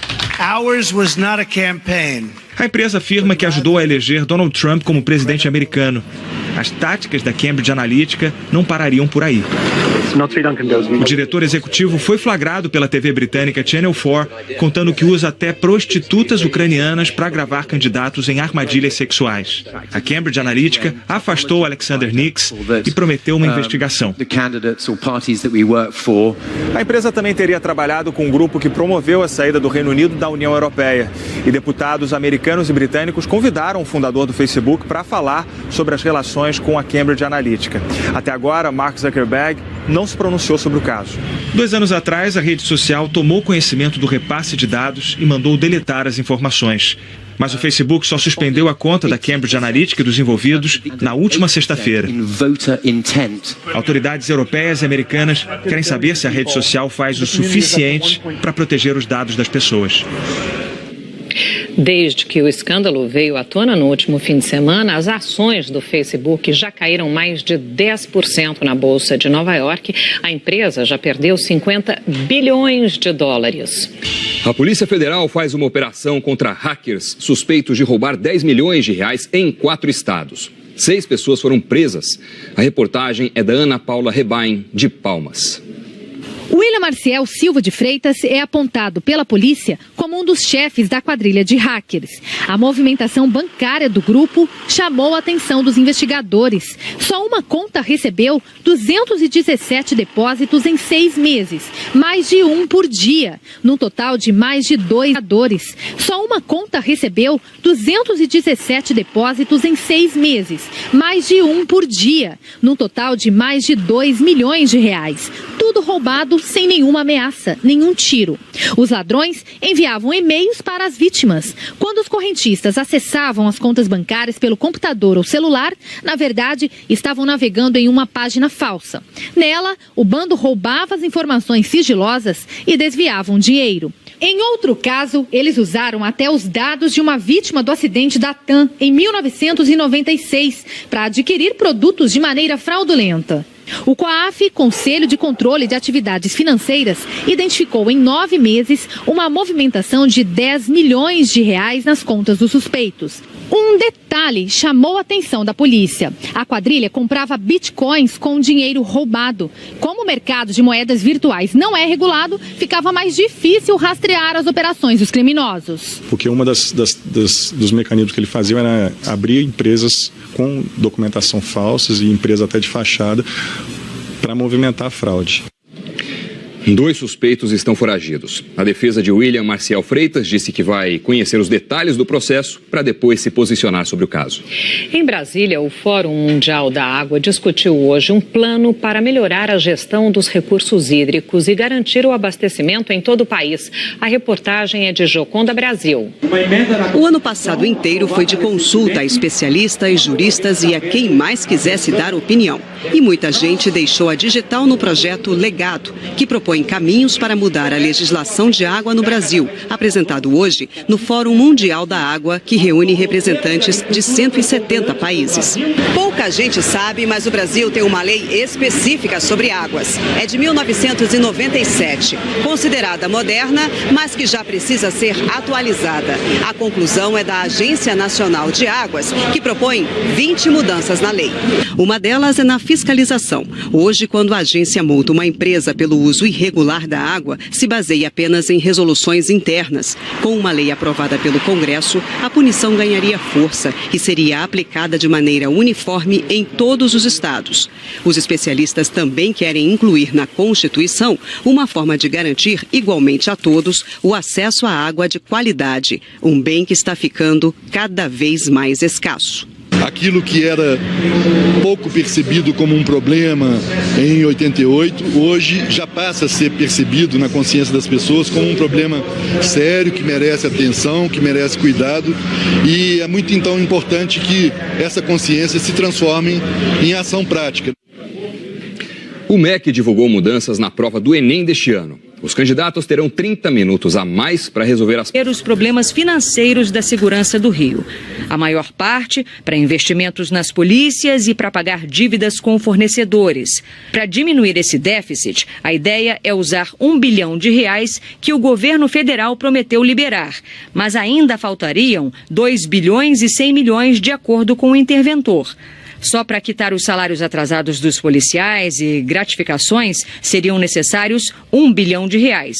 Ours was not a campaign. A empresa afirma que ajudou a eleger Donald Trump como presidente americano. As táticas da Cambridge Analytica não parariam por aí. O diretor executivo foi flagrado pela TV britânica Channel 4, contando que usa até prostitutas ucranianas para gravar candidatos em armadilhas sexuais. A Cambridge Analytica afastou Alexander Nix e prometeu uma investigação. A empresa também teria trabalhado com um grupo que promoveu a saída do Reino Unido da União Europeia. E deputados americanos e britânicos convidaram o fundador do Facebook para falar sobre as relações com a Cambridge Analytica. Até agora, Mark Zuckerberg não se pronunciou sobre o caso. 2 anos atrás, a rede social tomou conhecimento do repasse de dados e mandou deletar as informações. Mas o Facebook só suspendeu a conta da Cambridge Analytica e dos envolvidos na última sexta-feira. Autoridades europeias e americanas querem saber se a rede social faz o suficiente para proteger os dados das pessoas. Desde que o escândalo veio à tona no último fim de semana, as ações do Facebook já caíram mais de 10% na Bolsa de Nova York. A empresa já perdeu 50 bilhões de dólares. A Polícia Federal faz uma operação contra hackers suspeitos de roubar 10 milhões de reais em 4 estados. 6 pessoas foram presas. A reportagem é da Ana Paula Rebain, de Palmas. William Marciel Silva de Freitas é apontado pela polícia como um dos chefes da quadrilha de hackers. A movimentação bancária do grupo chamou a atenção dos investigadores. Só uma conta recebeu 217 depósitos em 6 meses, mais de um por dia, num total de mais de 2 jogadores. Só uma conta recebeu 217 depósitos em 6 meses, mais de um por dia, num total de mais de 2 milhões de reais. Tudo roubado sem nenhuma ameaça, nenhum tiro. Os ladrões enviavam e-mails para as vítimas. Quando os correntistas acessavam as contas bancárias pelo computador ou celular, na verdade, estavam navegando em uma página falsa. Nela, o bando roubava as informações sigilosas e desviavam dinheiro. Em outro caso, eles usaram até os dados de uma vítima do acidente da TAM em 1996 para adquirir produtos de maneira fraudulenta. O COAF, Conselho de Controle de Atividades Financeiras, identificou em 9 meses uma movimentação de 10 milhões de reais nas contas dos suspeitos. Um detalhe detalhe chamou a atenção da polícia. A quadrilha comprava bitcoins com dinheiro roubado. Como o mercado de moedas virtuais não é regulado, ficava mais difícil rastrear as operações dos criminosos. Porque uma dos mecanismos que ele fazia era abrir empresas com documentação falsas e empresas até de fachada para movimentar a fraude. 2 suspeitos estão foragidos. A defesa de William Marcial Freitas disse que vai conhecer os detalhes do processo para depois se posicionar sobre o caso. Em Brasília, o Fórum Mundial da Água discutiu hoje um plano para melhorar a gestão dos recursos hídricos e garantir o abastecimento em todo o país. A reportagem é de Joconda Brasil. O ano passado inteiro foi de consulta a especialistas, juristas e a quem mais quisesse dar opinião. E muita gente deixou a digital no projeto Legado, que propõe caminhos para mudar a legislação de água no Brasil, apresentado hoje no Fórum Mundial da Água, que reúne representantes de 170 países. Pouca gente sabe, mas o Brasil tem uma lei específica sobre águas. É de 1997, considerada moderna, mas que já precisa ser atualizada. A conclusão é da Agência Nacional de Águas, que propõe 20 mudanças na lei. Uma delas é na fiscalização. Hoje, quando a agência multa uma empresa pelo uso irregular da água, se baseia apenas em resoluções internas. Com uma lei aprovada pelo Congresso, a punição ganharia força e seria aplicada de maneira uniforme em todos os estados. Os especialistas também querem incluir na Constituição uma forma de garantir igualmente a todos o acesso à água de qualidade, um bem que está ficando cada vez mais escasso. Aquilo que era pouco percebido como um problema em 88, hoje já passa a ser percebido na consciência das pessoas como um problema sério, que merece atenção, que merece cuidado, e é muito então importante que essa consciência se transforme em ação prática. O MEC divulgou mudanças na prova do Enem deste ano. Os candidatos terão 30 minutos a mais para resolver os problemas financeiros da segurança do Rio. A maior parte para investimentos nas polícias e para pagar dívidas com fornecedores. Para diminuir esse déficit, a ideia é usar R$1 bilhão que o governo federal prometeu liberar. Mas ainda faltariam R$2 bilhões e 100 milhões de acordo com o interventor. Só para quitar os salários atrasados dos policiais e gratificações seriam necessários R$1 bilhão.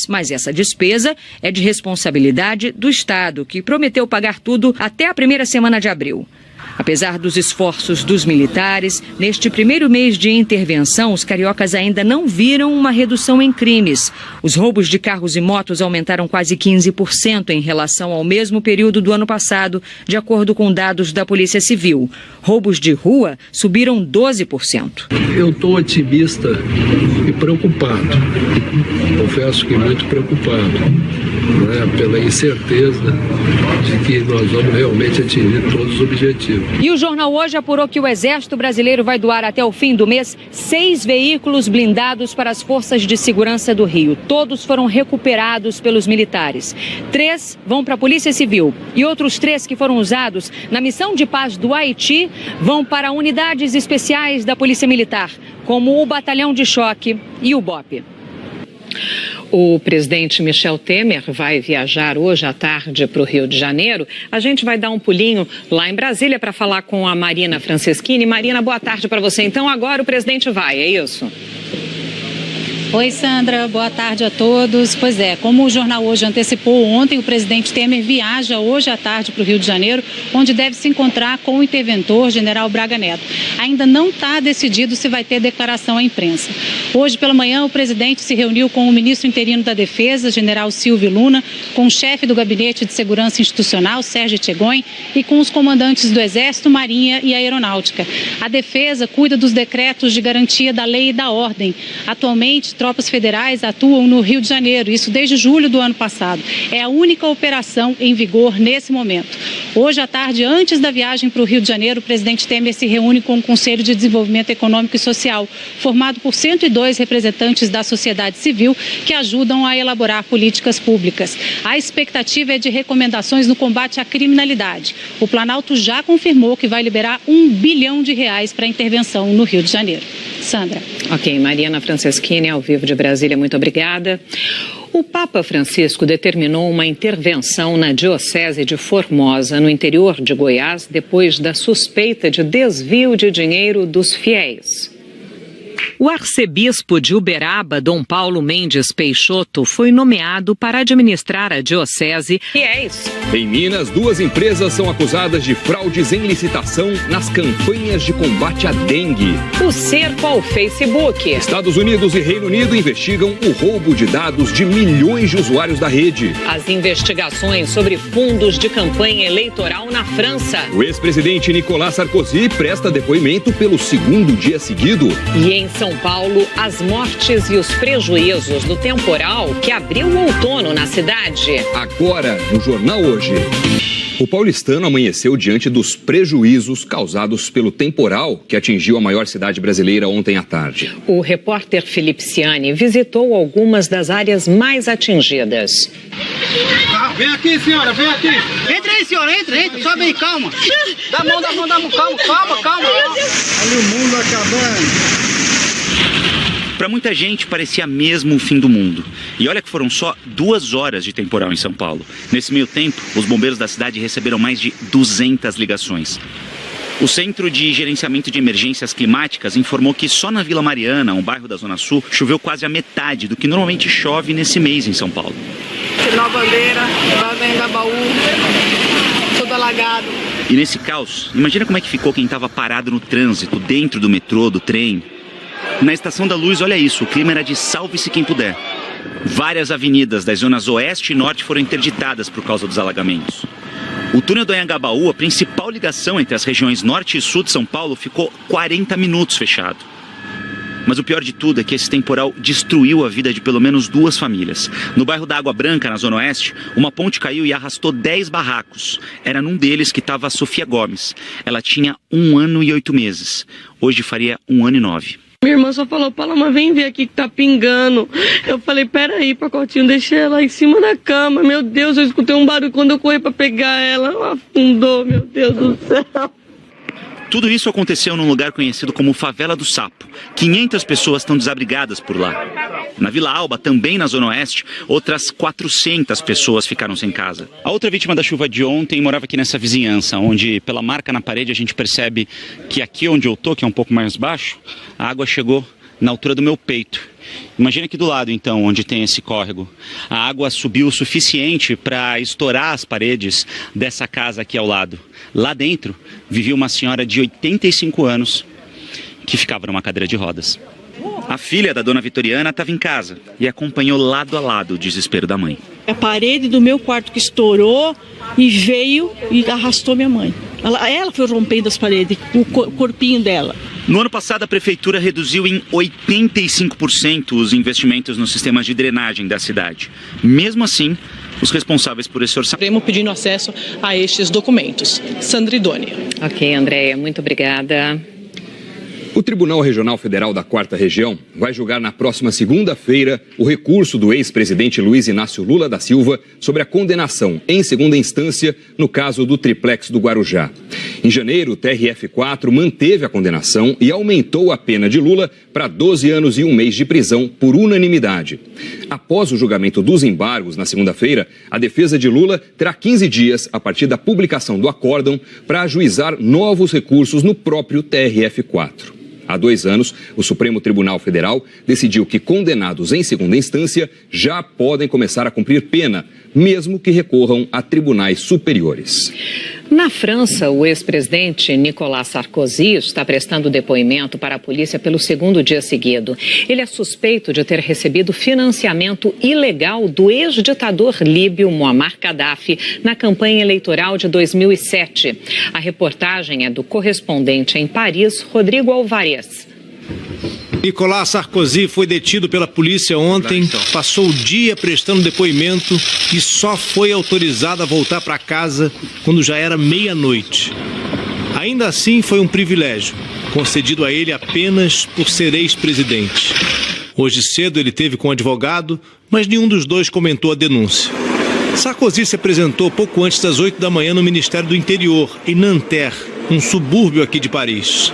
Mas essa despesa é de responsabilidade do Estado, que prometeu pagar tudo até a primeira semana de abril. Apesar dos esforços dos militares, neste primeiro mês de intervenção, os cariocas ainda não viram uma redução em crimes. Os roubos de carros e motos aumentaram quase 15% em relação ao mesmo período do ano passado, de acordo com dados da Polícia Civil. Roubos de rua subiram 12%. Eu estou otimista e preocupado. Confesso que muito preocupado, pela incerteza de que nós vamos realmente atingir todos os objetivos. E o Jornal Hoje apurou que o Exército Brasileiro vai doar até o fim do mês 6 veículos blindados para as forças de segurança do Rio. Todos foram recuperados pelos militares. 3 vão para a Polícia Civil e outros 3 que foram usados na missão de paz do Haiti vão para unidades especiais da Polícia Militar, como o Batalhão de Choque e o BOPE. O presidente Michel Temer vai viajar hoje à tarde para o Rio de Janeiro. A gente vai dar um pulinho lá em Brasília para falar com a Marina Franceschini. Marina, boa tarde para você. Então agora o presidente vai, é isso? Oi, Sandra, boa tarde a todos. Pois é, como o Jornal Hoje antecipou ontem, o presidente Temer viaja hoje à tarde para o Rio de Janeiro, onde deve se encontrar com o interventor, general Braga Neto. Ainda não está decidido se vai ter declaração à imprensa. Hoje pela manhã, o presidente se reuniu com o ministro interino da Defesa, general Silvio Luna, com o chefe do Gabinete de Segurança Institucional, Sérgio Etchegoyen, e com os comandantes do Exército, Marinha e Aeronáutica. A Defesa cuida dos decretos de garantia da lei e da ordem. Atualmente, tropas federais atuam no Rio de Janeiro, isso desde julho do ano passado. É a única operação em vigor nesse momento. Hoje à tarde, antes da viagem para o Rio de Janeiro, o presidente Temer se reúne com o Conselho de Desenvolvimento Econômico e Social, formado por 102 representantes da sociedade civil que ajudam a elaborar políticas públicas. A expectativa é de recomendações no combate à criminalidade. O Planalto já confirmou que vai liberar R$1 bilhão para a intervenção no Rio de Janeiro. Sandra. Ok, Mariana Franceschini, ao vivo de Brasília, muito obrigada. O Papa Francisco determinou uma intervenção na Diocese de Formosa, no interior de Goiás, depois da suspeita de desvio de dinheiro dos fiéis. O arcebispo de Uberaba, Dom Paulo Mendes Peixoto, foi nomeado para administrar a diocese. Fiéis. Em Minas, 2 empresas são acusadas de fraudes em licitação nas campanhas de combate à dengue. O cerco ao Facebook. Estados Unidos e Reino Unido investigam o roubo de dados de milhões de usuários da rede. As investigações sobre fundos de campanha eleitoral na França. O ex-presidente Nicolas Sarkozy presta depoimento pelo 2º dia seguido. E em São Paulo, as mortes e os prejuízos do temporal que abriu o outono na cidade. Agora, no Jornal Hoje. O paulistano amanheceu diante dos prejuízos causados pelo temporal que atingiu a maior cidade brasileira ontem à tarde. O repórter Felipe Ciani visitou algumas das áreas mais atingidas. Vem aqui, senhora, vem aqui. Entra aí, senhora, entra, sobe aí, calma. Dá a mão, calma. Olha o mundo acabando. Para muita gente parecia mesmo o fim do mundo. E olha que foram só 2 horas de temporal em São Paulo. Nesse meio tempo, os bombeiros da cidade receberam mais de 200 ligações. O Centro de Gerenciamento de Emergências Climáticas informou que só na Vila Mariana, um bairro da Zona Sul, choveu quase a metade do que normalmente chove nesse mês em São Paulo. Sinal Bandeira, Anhangabaú, tudo alagado. E nesse caos, imagina como é que ficou quem estava parado no trânsito, dentro do metrô, do trem. Na Estação da Luz, olha isso, o clima era de salve-se quem puder. Várias avenidas das zonas oeste e norte foram interditadas por causa dos alagamentos. O túnel do Anhangabaú, a principal ligação entre as regiões norte e sul de São Paulo, ficou 40 minutos fechado. Mas o pior de tudo é que esse temporal destruiu a vida de pelo menos 2 famílias. No bairro da Água Branca, na zona oeste, uma ponte caiu e arrastou 10 barracos. Era num deles que estava a Sofia Gomes. Ela tinha 1 ano e 8 meses. Hoje faria 1 ano e 9. Minha irmã só falou, Paloma, vem ver aqui que tá pingando. Eu falei, peraí, pacotinho, deixei ela em cima da cama. Meu Deus, eu escutei um barulho quando eu corri pra pegar ela. Ela afundou, meu Deus do céu. Tudo isso aconteceu num lugar conhecido como Favela do Sapo. 500 pessoas estão desabrigadas por lá. Na Vila Alba, também na Zona Oeste, outras 400 pessoas ficaram sem casa. A outra vítima da chuva de ontem morava aqui nessa vizinhança, onde pela marca na parede a gente percebe que aqui onde eu tô, que é um pouco mais baixo, a água chegou na altura do meu peito. Imagina aqui do lado, então, onde tem esse córrego. A água subiu o suficiente para estourar as paredes dessa casa aqui ao lado. Lá dentro vivia uma senhora de 85 anos que ficava numa cadeira de rodas. A filha da dona Vitoriana estava em casa e acompanhou lado a lado o desespero da mãe. A parede do meu quarto que estourou e veio e arrastou minha mãe. Ela foi rompendo as paredes, o corpinho dela. No ano passado, a prefeitura reduziu em 85% os investimentos nos sistemas de drenagem da cidade. Mesmo assim, os responsáveis por esse orçamento pedindo acesso a estes documentos. Sandra Idônia. Ok, Andréia, muito obrigada. O Tribunal Regional Federal da 4ª Região vai julgar na próxima segunda-feira o recurso do ex-presidente Luiz Inácio Lula da Silva sobre a condenação em segunda instância no caso do triplex do Guarujá. Em janeiro, o TRF4 manteve a condenação e aumentou a pena de Lula para 12 anos e 1 mês de prisão por unanimidade. Após o julgamento dos embargos na segunda-feira, a defesa de Lula terá 15 dias a partir da publicação do acórdão para ajuizar novos recursos no próprio TRF4. Há 2 anos, o Supremo Tribunal Federal decidiu que condenados em segunda instância já podem começar a cumprir pena, mesmo que recorram a tribunais superiores. Na França, o ex-presidente Nicolas Sarkozy está prestando depoimento para a polícia pelo 2º dia seguido. Ele é suspeito de ter recebido financiamento ilegal do ex-ditador líbio Muammar Gaddafi na campanha eleitoral de 2007. A reportagem é do correspondente em Paris, Rodrigo Alvarez. Nicolas Sarkozy foi detido pela polícia ontem, passou o dia prestando depoimento e só foi autorizado a voltar para casa quando já era meia-noite. Ainda assim, foi um privilégio, concedido a ele apenas por ser ex-presidente. Hoje cedo ele teve com o advogado, mas nenhum dos dois comentou a denúncia. Sarkozy se apresentou pouco antes das 8 da manhã no Ministério do Interior, em Nanterre, um subúrbio aqui de Paris.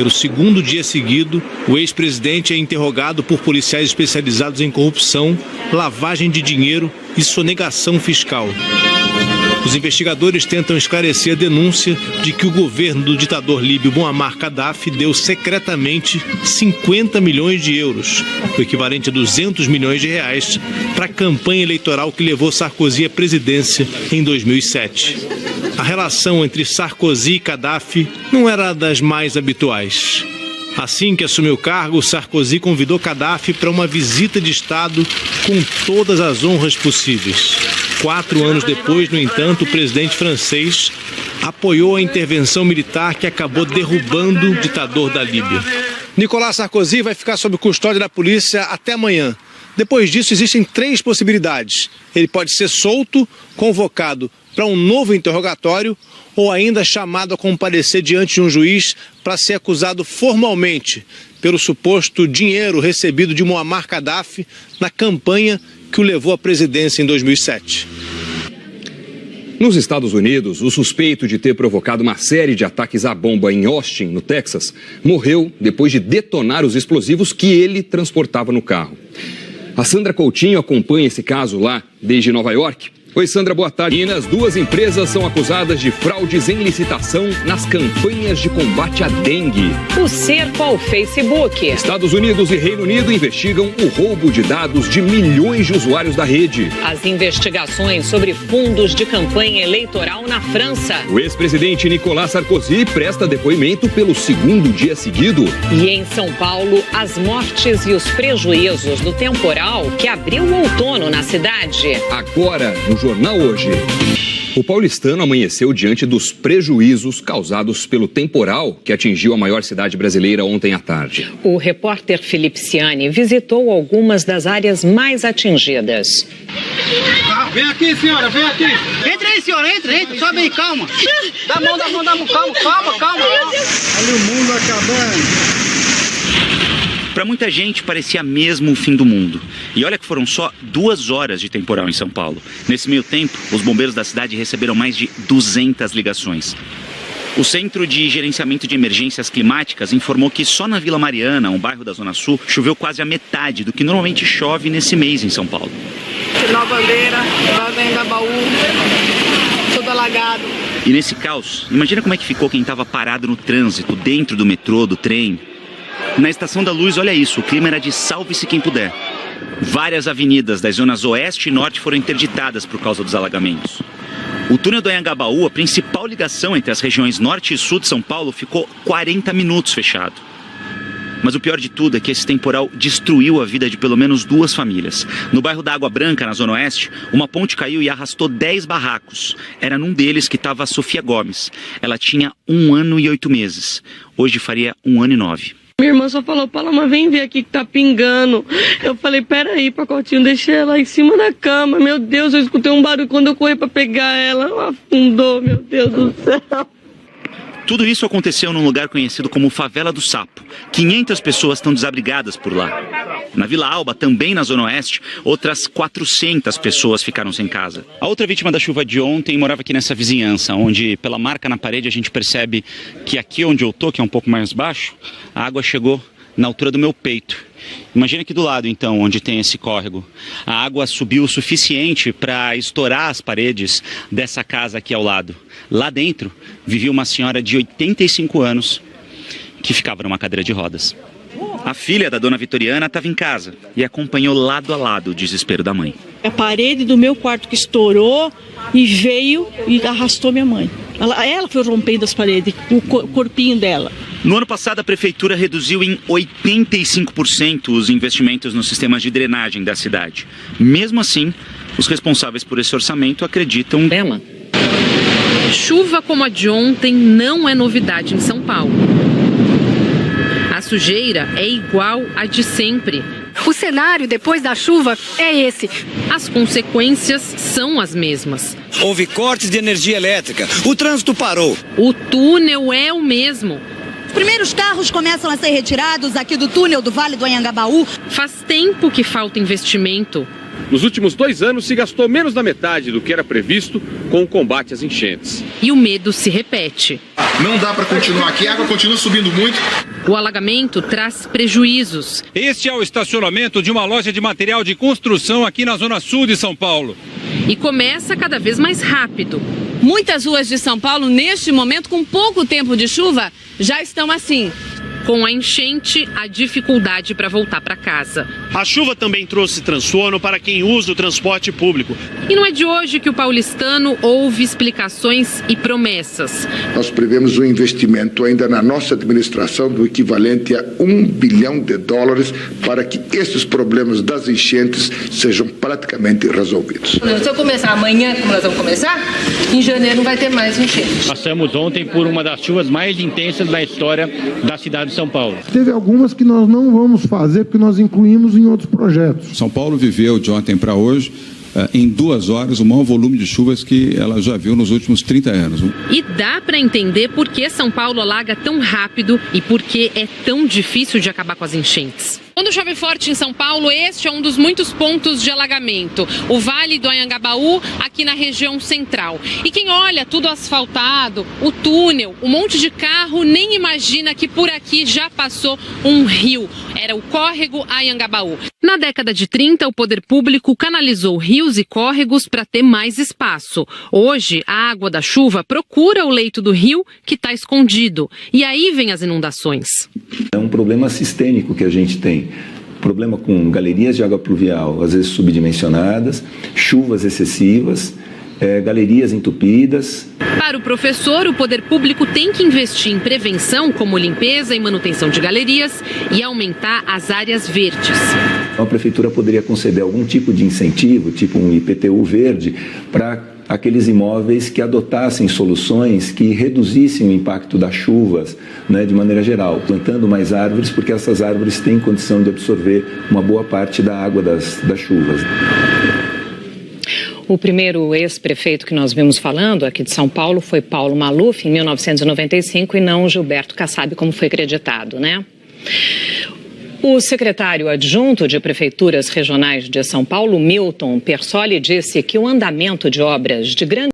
Pelo segundo dia seguido, o ex-presidente é interrogado por policiais especializados em corrupção, lavagem de dinheiro e sonegação fiscal. Os investigadores tentam esclarecer a denúncia de que o governo do ditador líbio Muammar Gaddafi deu secretamente 50 milhões de euros, o equivalente a 200 milhões de reais, para a campanha eleitoral que levou Sarkozy à presidência em 2007. A relação entre Sarkozy e Gaddafi não era das mais habituais. Assim que assumiu o cargo, Sarkozy convidou Gaddafi para uma visita de Estado com todas as honras possíveis. 4 anos depois, no entanto, o presidente francês apoiou a intervenção militar que acabou derrubando o ditador da Líbia. Nicolas Sarkozy vai ficar sob custódia da polícia até amanhã. Depois disso, existem 3 possibilidades. Ele pode ser solto, convocado para um novo interrogatório ou ainda chamado a comparecer diante de um juiz para ser acusado formalmente pelo suposto dinheiro recebido de Muammar Gaddafi na campanha que o levou à presidência em 2007. Nos Estados Unidos, o suspeito de ter provocado uma série de ataques à bomba em Austin, no Texas, morreu depois de detonar os explosivos que ele transportava no carro. A Sandra Coutinho acompanha esse caso lá desde Nova York. Oi, Sandra, boa tarde. As 2 empresas são acusadas de fraudes em licitação nas campanhas de combate à dengue. O cerco ao Facebook. Estados Unidos e Reino Unido investigam o roubo de dados de milhões de usuários da rede. As investigações sobre fundos de campanha eleitoral na França. O ex-presidente Nicolas Sarkozy presta depoimento pelo 2º dia seguido. E em São Paulo, as mortes e os prejuízos do temporal que abriu o outono na cidade. Agora, no Jornal Hoje. O paulistano amanheceu diante dos prejuízos causados pelo temporal que atingiu a maior cidade brasileira ontem à tarde. O repórter Felipe Ciani visitou algumas das áreas mais atingidas. Vem aqui, senhora, vem aqui. Entra aí, senhora, entra, sobe aí, calma. Dá a mão, calma. Olha o mundo acabando. Para muita gente parecia mesmo o fim do mundo. E olha que foram só 2 horas de temporal em São Paulo. Nesse meio tempo, os bombeiros da cidade receberam mais de 200 ligações. O Centro de Gerenciamento de Emergências Climáticas informou que só na Vila Mariana, um bairro da Zona Sul, choveu quase a metade do que normalmente chove nesse mês em São Paulo. Nova Bandeira, Nova Anhangabaú, tudo alagado. E nesse caos, imagina como é que ficou quem estava parado no trânsito, dentro do metrô, do trem. Na Estação da Luz, olha isso, o clima era de salve-se quem puder. Várias avenidas das zonas oeste e norte foram interditadas por causa dos alagamentos. O túnel do Anhangabaú, a principal ligação entre as regiões norte e sul de São Paulo, ficou 40 minutos fechado. Mas o pior de tudo é que esse temporal destruiu a vida de pelo menos 2 famílias. No bairro da Água Branca, na zona oeste, uma ponte caiu e arrastou 10 barracos. Era num deles que estava a Sofia Gomes. Ela tinha 1 ano e 8 meses. Hoje faria 1 ano e 9. Minha irmã só falou, Paloma, vem ver aqui que tá pingando. Eu falei, peraí, pacotinho, deixei ela em cima da cama. Meu Deus, eu escutei um barulho quando eu corri pra pegar ela. Afundou, meu Deus do céu. Tudo isso aconteceu num lugar conhecido como Favela do Sapo. 500 pessoas estão desabrigadas por lá. Na Vila Alba, também na Zona Oeste, outras 400 pessoas ficaram sem casa. A outra vítima da chuva de ontem morava aqui nessa vizinhança, onde pela marca na parede a gente percebe que aqui onde eu tô, que é um pouco mais baixo, a água chegou na altura do meu peito. Imagina aqui do lado, então, onde tem esse córrego. A água subiu o suficiente para estourar as paredes dessa casa aqui ao lado. Lá dentro vivia uma senhora de 85 anos que ficava numa cadeira de rodas. A filha da dona Vitoriana estava em casa e acompanhou lado a lado o desespero da mãe. A parede do meu quarto que estourou e veio e arrastou minha mãe. Ela foi rompendo as paredes, o corpinho dela. No ano passado, a prefeitura reduziu em 85% os investimentos nos sistemas de drenagem da cidade. Mesmo assim, os responsáveis por esse orçamento acreditam... Chuva como a de ontem não é novidade em São Paulo. A sujeira é igual à de sempre. O cenário depois da chuva é esse. As consequências são as mesmas. Houve cortes de energia elétrica, o trânsito parou. O túnel é o mesmo. Os primeiros carros começam a ser retirados aqui do túnel do Vale do Anhangabaú. Faz tempo que falta investimento. Nos últimos 2 anos se gastou menos da metade do que era previsto com o combate às enchentes. E o medo se repete. Não dá para continuar aqui, a água continua subindo muito. O alagamento traz prejuízos. Este é o estacionamento de uma loja de material de construção aqui na zona sul de São Paulo. E começa cada vez mais rápido. Muitas ruas de São Paulo, neste momento, com pouco tempo de chuva, já estão assim. Com a enchente, a dificuldade para voltar para casa. A chuva também trouxe transtorno para quem usa o transporte público. E não é de hoje que o paulistano ouve explicações e promessas. Nós prevemos um investimento ainda na nossa administração do equivalente a $1 bilhão para que esses problemas das enchentes sejam praticamente resolvidos. Se eu começar amanhã, como nós vamos começar, em janeiro não vai ter mais enchente. Passamos ontem por uma das chuvas mais intensas da história da cidade de São Paulo. Teve algumas que nós não vamos fazer porque nós incluímos em outros projetos. São Paulo viveu de ontem para hoje, em 2 horas, o maior volume de chuvas que ela já viu nos últimos 30 anos. E dá para entender por que São Paulo alaga tão rápido e por que é tão difícil de acabar com as enchentes. Quando chove forte em São Paulo, este é um dos muitos pontos de alagamento. O Vale do Anhangabaú, aqui na região central. E quem olha tudo asfaltado, o túnel, um monte de carro, nem imagina que por aqui já passou um rio. Era o córrego Anhangabaú. Na década de 30, o poder público canalizou rios e córregos para ter mais espaço. Hoje, a água da chuva procura o leito do rio que está escondido. E aí vem as inundações. É um problema sistêmico que a gente tem. Problema com galerias de água pluvial, às vezes subdimensionadas, chuvas excessivas, galerias entupidas. Para o professor, o poder público tem que investir em prevenção, como limpeza e manutenção de galerias, e aumentar as áreas verdes. A prefeitura poderia conceder algum tipo de incentivo, tipo um IPTU verde, para aqueles imóveis que adotassem soluções que reduzissem o impacto das chuvas, né, de maneira geral, plantando mais árvores, porque essas árvores têm condição de absorver uma boa parte da água das chuvas. O primeiro ex-prefeito que nós vimos falando aqui de São Paulo foi Paulo Maluf, em 1995, e não Gilberto Kassab, como foi acreditado, né? O secretário adjunto de Prefeituras Regionais de São Paulo, Milton Persoli, disse que o andamento de obras de grande